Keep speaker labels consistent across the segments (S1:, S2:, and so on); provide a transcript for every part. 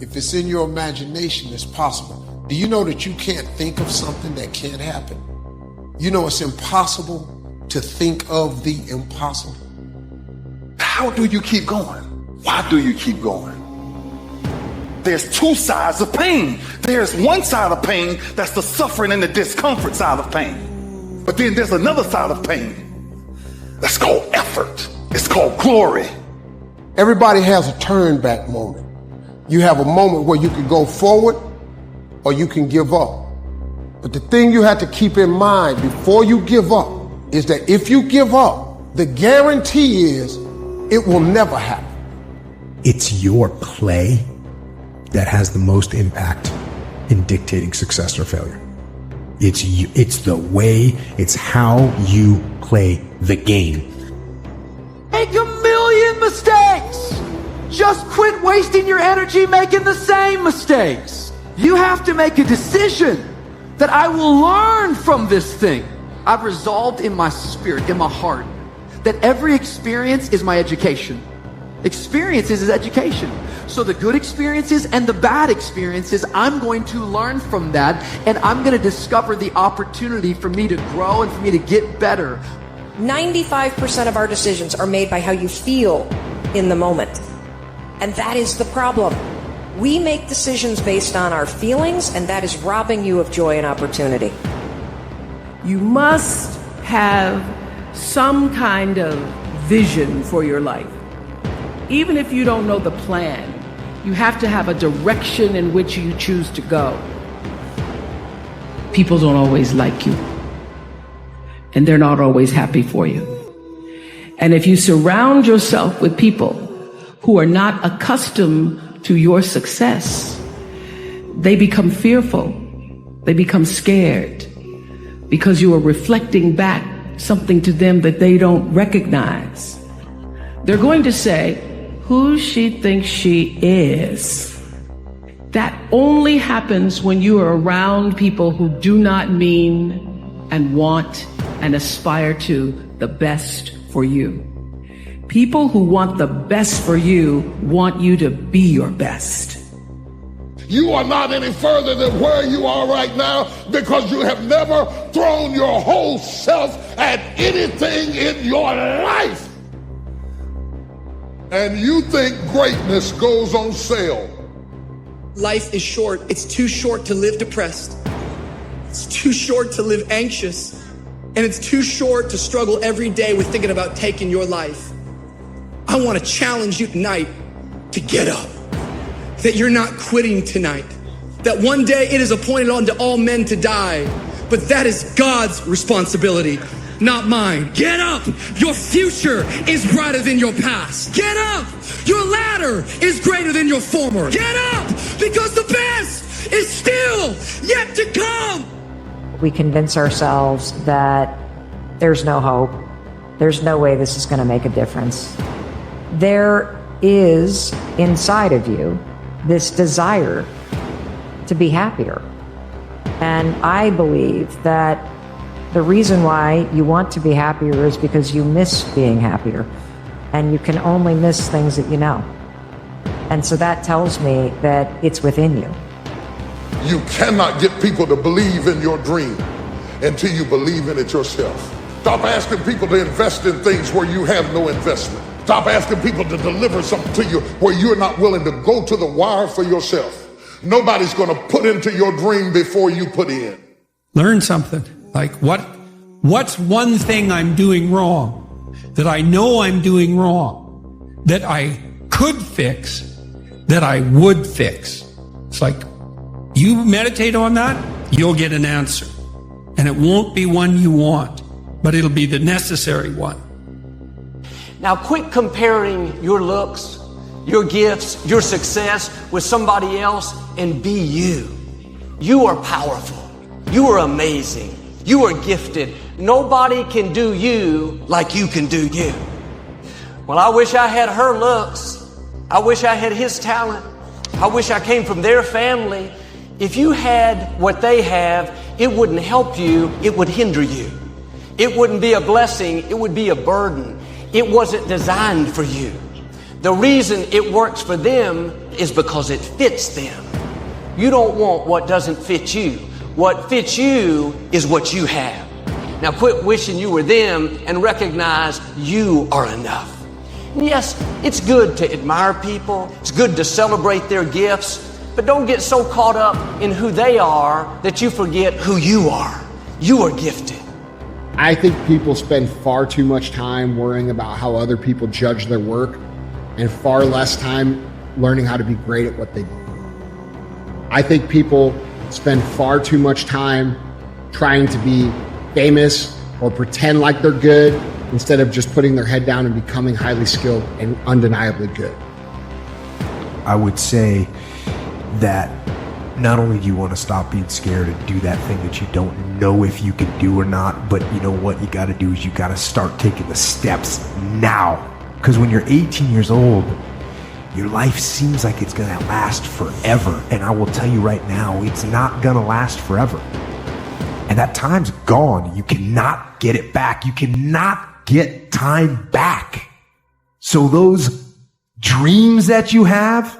S1: If it's in your imagination, it's possible. Do you know that you can't think of something that can't happen? You know it's impossible to think of the impossible.
S2: How do you keep going? Why do you keep going? There's two sides of pain. There's one side of pain that's the suffering and the discomfort side of pain. But then there's another side of pain that's called effort. It's called glory.
S1: Everybody has a turn back moment. You have a moment where you can go forward or you can give up. But the thing you have to keep in mind before you give up is that if you give up, the guarantee is it will never happen.
S3: It's your play that has the most impact in dictating success or failure. It's you, it's the way, it's how you play the game.
S4: Make a million mistakes. Just quit wasting your energy making the same mistakes. You have to make a decision that I will learn from this thing. I've resolved in my spirit, in my heart, that every experience is my education. Experiences is education. So the good experiences and the bad experiences, I'm going to learn from that, and I'm going to discover the opportunity for me to grow and for me to get better.
S5: 95% of our decisions are made by how you feel in the moment. And that is the problem. We make decisions based on our feelings, and that is robbing you of joy and opportunity.
S6: You must have some kind of vision for your life. Even if you don't know the plan, you have to have a direction in which you choose to go. People don't always like you, and they're not always happy for you. And if you surround yourself with people who are not accustomed to your success, they become fearful, they become scared, because you are reflecting back something to them that they don't recognize. They're going to say, who she thinks she is. That only happens when you are around people who do not mean and want and aspire to the best for you. People who want the best for you want you to be your best.
S7: You are not any further than where you are right now because you have never thrown your whole self at anything in your life. And you think greatness goes on sale.
S8: Life is short. It's too short to live depressed. It's too short to live anxious. And it's too short to struggle every day with thinking about taking your life. I want to challenge you tonight to get up. That you're not quitting tonight. That one day it is appointed unto all men to die. But that is God's responsibility, not mine. Get up. Your future is brighter than your past. Get up. Your ladder is greater than your former. Get up, because the best is still yet to come.
S5: We convince ourselves that there's no hope. There's no way this is going to make a difference. There is inside of you this desire to be happier. And I believe that the reason why you want to be happier is because you miss being happier. And you can only miss things that you know. And so that tells me that it's within you.
S7: You cannot get people to believe in your dream until you believe in it yourself. Stop asking people to invest in things where you have no investment. Stop asking people to deliver something to you where you're not willing to go to the wire for yourself. Nobody's going to put into your dream before you put in.
S9: Learn something. Like what's one thing I'm doing wrong that I know I'm doing wrong that I could fix, that I would fix? It's like you meditate on that, you'll get an answer. And it won't be one you want, but it'll be the necessary one.
S10: Now quit comparing your looks, your gifts, your success with somebody else and be you. You are powerful. You are amazing. You are gifted. Nobody can do you like you can do you. Well, I wish I had her looks. I wish I had his talent. I wish I came from their family. If you had what they have, it wouldn't help you, it would hinder you. It wouldn't be a blessing, it would be a burden. It wasn't designed for you. The reason it works for them is because it fits them. You don't want what doesn't fit you. What fits you is what you have. Now quit wishing you were them and recognize you are enough. And yes, it's good to admire people. It's good to celebrate their gifts, but don't get so caught up in who they are that you forget who you are. You are gifted.
S11: I think people spend far too much time worrying about how other people judge their work and far less time learning how to be great at what they do. I think people spend far too much time trying to be famous or pretend like they're good instead of just putting their head down and becoming highly skilled and undeniably good.
S3: I would say that not only do you want to stop being scared and do that thing that you don't know if you can do or not, but you know what you got to do is you got to start taking the steps now. Because when you're 18 years old, your life seems like it's going to last forever. And I will tell you right now, it's not going to last forever. And that time's gone. You cannot get it back. You cannot get time back. So those dreams that you have,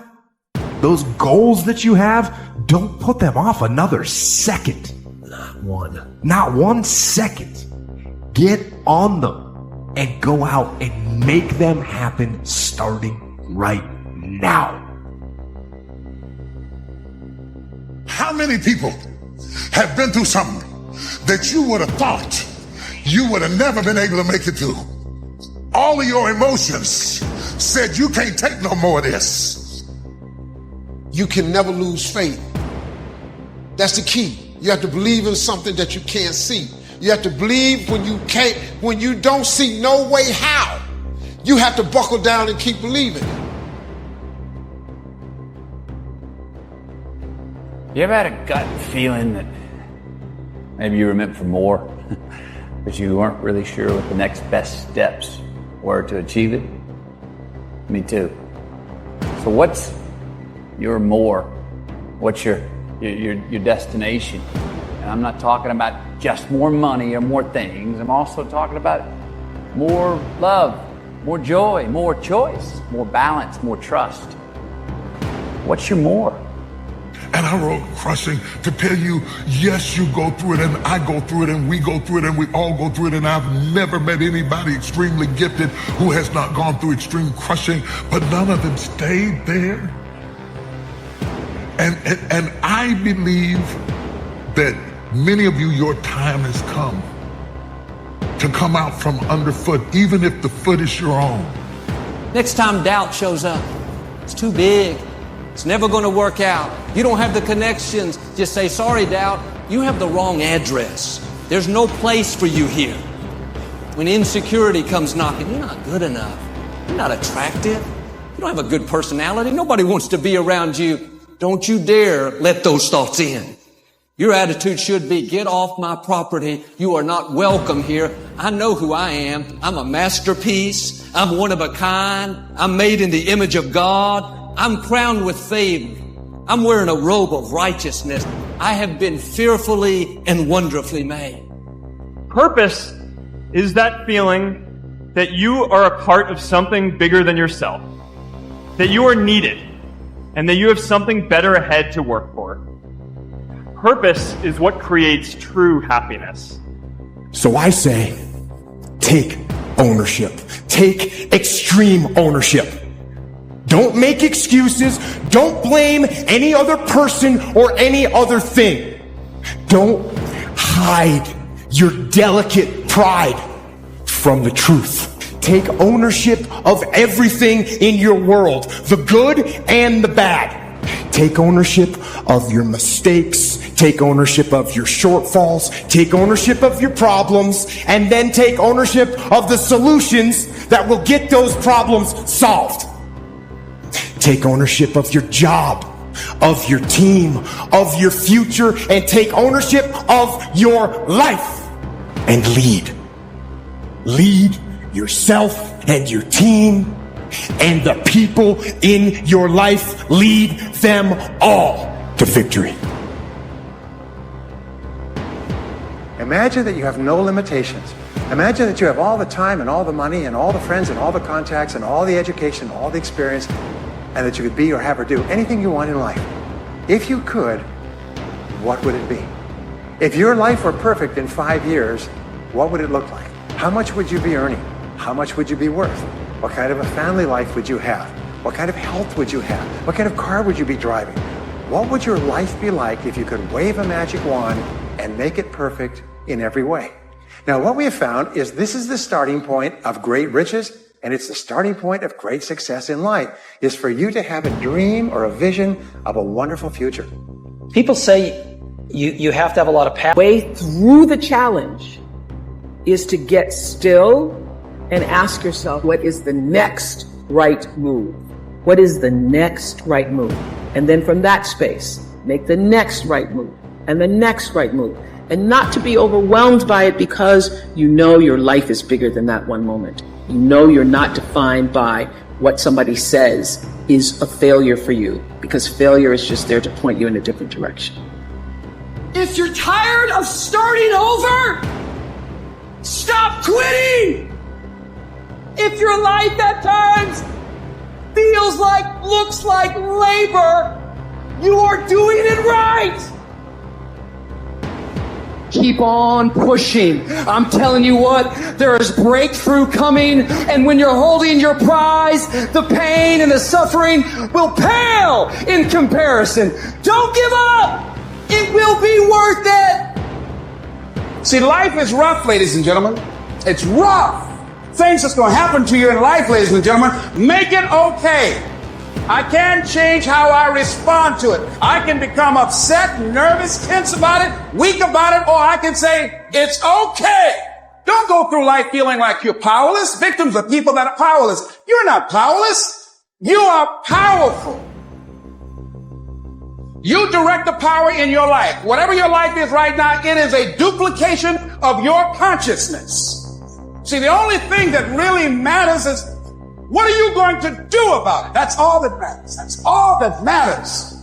S3: those goals that you have, don't put them off another second. Not one. Not 1 second. Get on them and go out and make them happen starting right now.
S7: How many people have been through something that you would have thought you would have never been able to make it through? All of your emotions said you can't take no more of this.
S1: You can never lose faith. That's the key. You have to believe in something that you can't see. You have to believe when you don't see no way how. You have to buckle down and keep believing.
S12: You ever had a gut feeling that maybe you were meant for more, but you weren't really sure what the next best steps were to achieve it? Me too. So what's your more? What's your destination? And I'm not talking about just more money or more things. I'm also talking about more love, more joy, more choice, more balance, more trust. What's your more?
S7: And I wrote Crushing to tell you, yes, you go through it, and I go through it, and we go through it, and we all go through it, and I've never met anybody extremely gifted who has not gone through extreme crushing, but none of them stayed there. And I believe that many of you, your time has come to come out from underfoot, even if the foot is your own.
S10: Next time doubt shows up, it's too big. It's never going to work out. You don't have the connections. Just say, sorry, doubt. You have the wrong address. There's no place for you here. When insecurity comes knocking, you're not good enough. You're not attractive. You don't have a good personality. Nobody wants to be around you. Don't you dare let those thoughts in. Your attitude should be, get off my property. You are not welcome here. I know who I am. I'm a masterpiece. I'm one of a kind. I'm made in the image of God. I'm crowned with favor. I'm wearing a robe of righteousness. I have been fearfully and wonderfully made.
S13: Purpose is that feeling that you are a part of something bigger than yourself, that you are needed, and that you have something better ahead to work for. Purpose is what creates true happiness.
S3: So I say, take ownership. Take extreme ownership. Don't make excuses. Don't blame any other person or any other thing. Don't hide your delicate pride from the truth. Take ownership of everything in your world, the good and the bad. Take ownership of your mistakes. Take ownership of your shortfalls. Take ownership of your problems. And then take ownership of the solutions that will get those problems solved. Take ownership of your job, of your team, of your future, and take ownership of your life. And lead. Lead yourself and your team and the people in your life. Lead them all to victory.
S14: Imagine that you have no limitations. Imagine that you have all the time and all the money and all the friends and all the contacts and all the education, all the experience, and that you could be or have or do anything you want in life. If you could, what would it be? If your life were perfect in 5 years, what would it look like? How much would you be earning? How much would you be worth? What kind of a family life would you have? What kind of health would you have? What kind of car would you be driving? What would your life be like if you could wave a magic wand and make it perfect in every way? Now, what we have found is this is the starting point of great riches, and it's the starting point of great success in life, is for you to have a dream or a vision of a wonderful future.
S15: People say you have to have a lot of passion. Way through the challenge is to get still and ask yourself, what is the next right move? What is the next right move? And then from that space, make the next right move and the next right move. And not to be overwhelmed by it, because you know your life is bigger than that one moment. You know you're not defined by what somebody says is a failure for you, because failure is just there to point you in a different direction.
S4: If you're tired of starting over, stop quitting. If your life at times feels like, looks like labor, you are doing it right. Keep on pushing. I'm telling you what, there is breakthrough coming, and when you're holding your prize, the pain and the suffering will pale in comparison. Don't give up. It will be worth it.
S16: See, life is rough, ladies and gentlemen. It's rough. Things that's going to happen to you in life, ladies and gentlemen, make it okay. I can't change how I respond to it. I can become upset, nervous, tense about it, weak about it, or I can say, it's okay. Don't go through life feeling like you're powerless. Victims are people that are powerless. You're not powerless. You are powerful. You direct the power in your life. Whatever your life is right now, it is a duplication of your consciousness. See, the only thing that really matters is, what are you going to do about it? That's all that matters. That's all that matters.